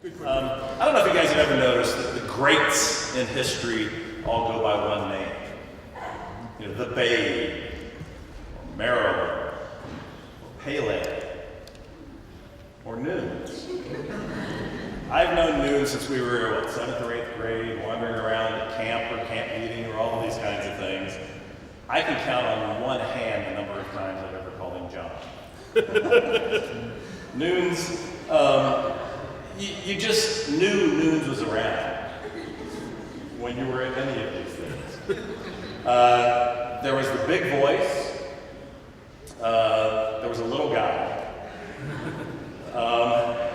I don't know if you guys have ever noticed that the greats in history all go by one name. You know, the Babe, or Marilyn, or Pele, or Nunes. I've known Nunes since we were, 7th or 8th grade, wandering around at camp or camp meeting or all of these kinds of things. I can count on one hand the number of times I've ever called him John. Nunes, you just knew Nunes was around when you were at any of these things. There was the big voice, there was a little guy,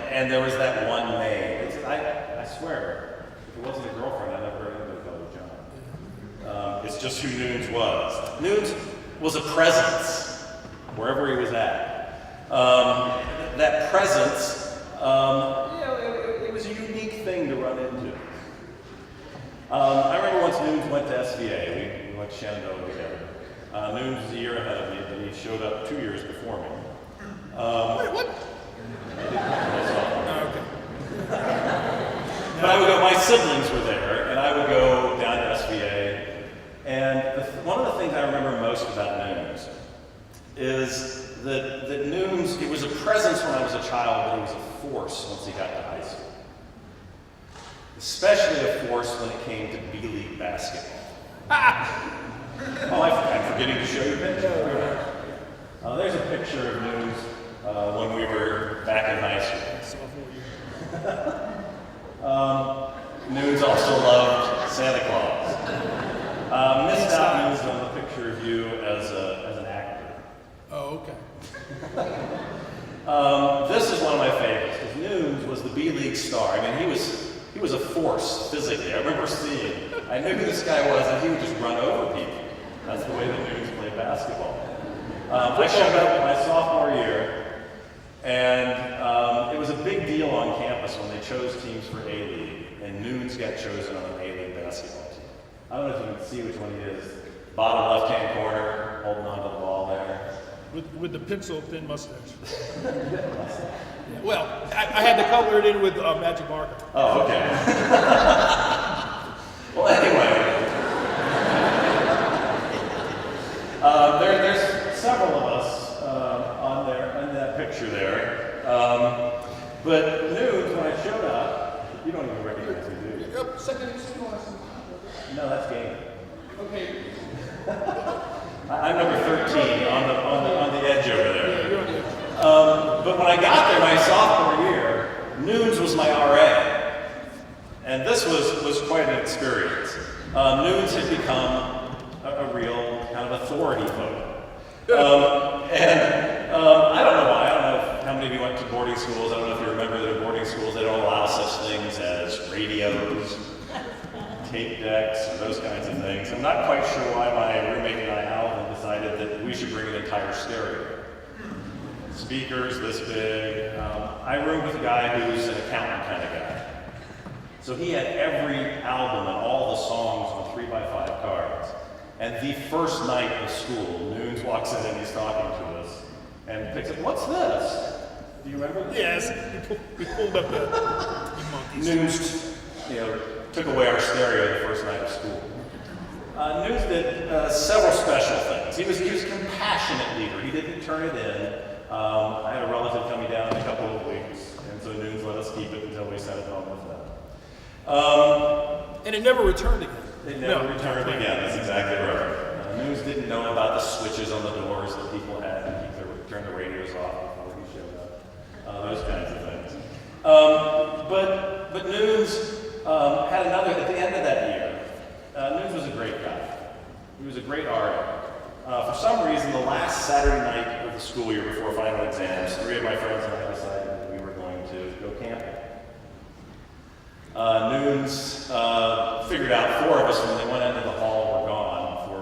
and there was that one name. I swear, if it wasn't a girlfriend, I never heard anybody call her John. It's just who Nunes was. Nunes was a presence wherever he was at. That presence, it was a unique thing to run into. I remember once Nunes went to SVA. We went to Shenandoah together. Nunes was a year ahead of me, but he showed up 2 years before me. Wait, what? But I would go, my siblings were there, and I would go down to SVA. And one of the things I remember most about Nunes is that Nunes, it was a presence when I was a child, but he was a force once he got to high school. Especially a force when it came to B-League basketball. Oh, I'm forgetting to show you a picture. There's a picture of Nunes when we were back in high school. Nunes also loved Santa Claus. Missed out Nunes on the picture of you as an actor. Oh, okay. This is one of my favorites, because Nunes was the B-League star. I mean, he was a force physically. I remember I knew who this guy was, and he would just run over people. That's the way that Nunes played basketball. I showed up my sophomore year, and it was a big deal on campus when they chose teams for A-League, and Nunes got chosen on an A-League basketball team. I don't know if you can see which one he is. Bottom left-hand corner, holding onto the ball there. With the pencil-thin mustache. Yeah, well, I had to color it in with magic marker. Oh, okay. Well, anyway. There's several of us on that picture there. But Nunes, when I showed up, you don't even recognize me, do you? Yep, second. No, that's game. Okay. I'm number 13 on the edge over there. But when I got there my sophomore year, Nunes was my RA. And this was quite an experience. Nunes had become a real kind of authority figure. I don't know why. I don't know how many of you went to boarding schools. I don't know if you remember that in boarding schools they don't allow such things as radios, tape decks, or those kinds of things. I'm not quite sure why my roommate and I, Alvin, decided that we should bring an entire stereo. Speakers this big. I roomed with a guy who's an accountant kind of guy. So he had every album and all the songs on 3x5 cards. And the first night of school, Nunes walks in and he's talking to us and picks up, "What's this?" Do you remember this? Yes, we pulled up the monkeys. Nunes, took away our stereo the first night of school. Nunes did several special things. He was a compassionate leader. He didn't turn it in. I had a relative coming down in a couple of weeks, and so Nunes let us keep it until we sent it home with them. And it never returned again. It never returned again, that's exactly right. Nunes didn't know about the switches on the doors that people had to turn the radios off before he showed up. Those kinds of things. But Nunes had another, at the end of that year, Nunes was a great guy. He was a great artist. For some reason, the last Saturday night of the school year before final exams, 3 of my friends and I decided that we were going to go camping. Nunes figured out 4 of us when they went into the hall were gone for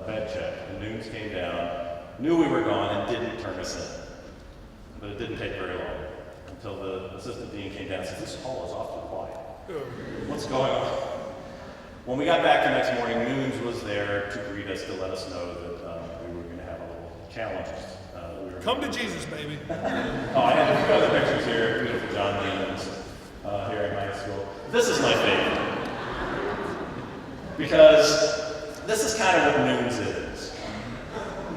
bed check. And Nunes came down, knew we were gone, and didn't turn us in. But it didn't take very long until the assistant dean came down and said, "This hall is awfully quiet. What's going on?" When we got back the next morning, Nunes was there to greet us, to let us know that we were going to have a little challenge. Come to Jesus, baby. Oh, I had a few other pictures here. Beautiful John Nunes. This is my favorite. Because this is kind of what Nunes is.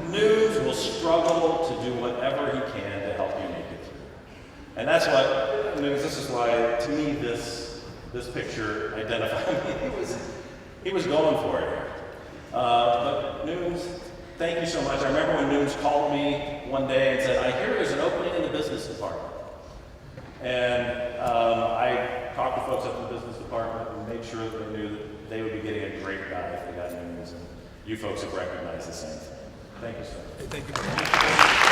Nunes will struggle to do whatever he can to help you make it through. And that's what, Nunes, this is why, to me, this picture identified me. He was going for it here. But Nunes, thank you so much. I remember when Nunes called me one day and said, I hear there's an opening in the business department. And I talked to folks up in the business department and made sure that they knew that they would be getting a great guy if they got Nunes. And you folks have recognized the same thing. Thank you so much. Hey, thank you.